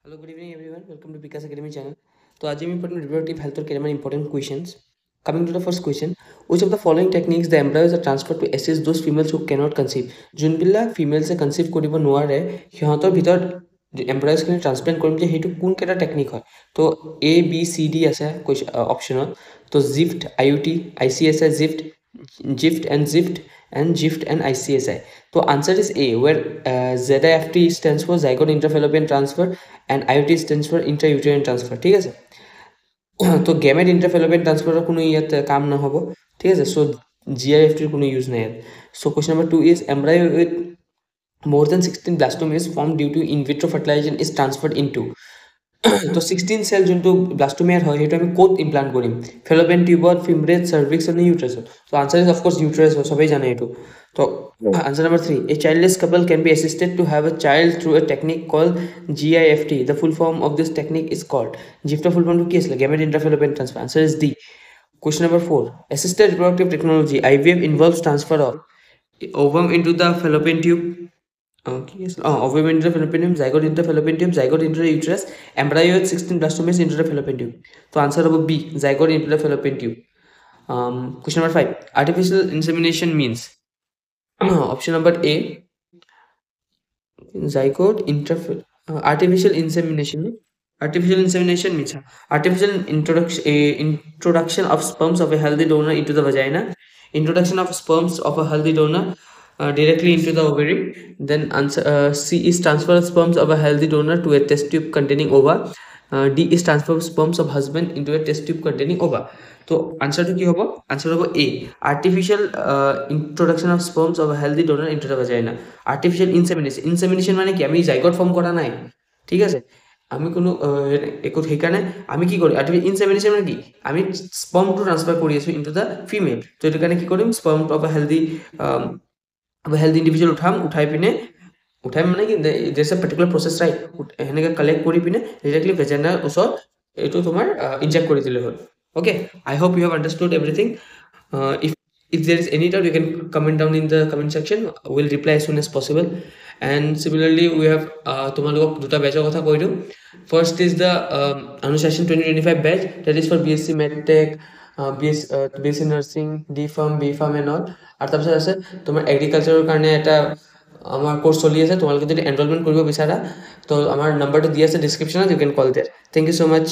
Hello, good evening everyone. Welcome to Vikas Academy channel. So, today we will reproductive health care important questions. Coming to the first question, which of the following techniques the embryos are transferred to assist those females who cannot conceive? Junbilla females conceive করিব নোৱাৰে সিহঁতৰ ভিতৰত embryos খিনি transplant কৰিম যে হেতু কোন কেটা technique হয় তো A B C D আছে অপচনত তো জিফট IUT ICSI জিফট and GIFT and ICSI. So answer is A, where ZIFT stands for zygote intrafallopian transfer and IUT stands for intrauterine transfer. ঠিক আছে তো গ্যামেট ইন্ট্রাফেলোপিয়ান ট্রান্সফারের কোনো ইয়াত কাম না হবো ঠিক আছে সো GIFT এর কোনো ইউজ নাই so question number 2 is embryo with more than 16 blastomeres formed due to in vitro fertilization is transferred into তো 16 সেল যোনটো ব্লাস্টোমিয়ার হয় হেতু আমি কোত ইমপ্লান্ট কৰিম ফেলোপিয়ান টিউবত ফিমব্রেথ সার্ভিক্স আৰু ইউট্রাসত তো answer is of course uterus সবাই জানে এটো তো answer number 3 a childless couple can be assisted to have a child through a technique called GIFT. The full form of this technique is called GIFT full form কি আছিল gamete intrafallopian transfer. Answer is D. Question number 4 assisted reproductive technology IVF involves transfer of ovum into the fallopian tube. Yes. Ovum into the fallopian tube, zygote into the fallopian tube, zygote into the uterus, embryo with 16 blastomeres into the fallopian tube. So answer of B, zygote into the fallopian tube. Question number 5. Artificial insemination means option number A, zygote artificial insemination. Artificial insemination means artificial introduction of sperms of a healthy donor into the vagina, introduction of sperms of a healthy donor directly into the ovary. Then answer C is transfer of sperms of a healthy donor to a test tube containing ova. D is transfer of sperms of husband into a test tube containing ova. So answer to ki hobo? Answer hobo A, artificial introduction of sperms of a healthy donor into the vagina. Artificial insemination মানে কি আমি zygote form করা নাই ঠিক আছে আমি কোনো একো সেইকাৰণে আমি কি করি আর্টিফিশিয়াল ইনসেমিনেশন মানে কি আমি স্পার্ম টু ট্রান্সফার করি আছো ইনটু দা ফিমেল তো এটো কাৰণে কি কৰিম sperm of a healthy individual উঠাই পিনে উঠাই মানে কি there's a particular process right হেনেকে কালেক্ট কৰি পিনে ডাইরেক্টলি ভেজাইনাৰ ওচৰত এটো তোমাৰ ইনজেক্ট কৰি দিলে হ'ল okay I hope you have understood everything if there is any doubt you can comment down in the comment section we'll reply as soon as possible and similarly we have তোমালোকক দুটা ব্যাচৰ কথা কৈ দিও first is the Anushasan 2025 batch that is for BSc medtech BSc nursing B.Pharm and all আর তাৰপিছত আছে তোমাৰ এগ্ৰিকালচাৰৰ কাৰণে এটা আমার কোর্স চলি আছে তোমালোকে যদি এনরোলমেন্ট কৰিব বিচাৰা তো আমার নাম্বাৰটো দি আছে ডেসক্ৰিপচনত you can call there thank you so much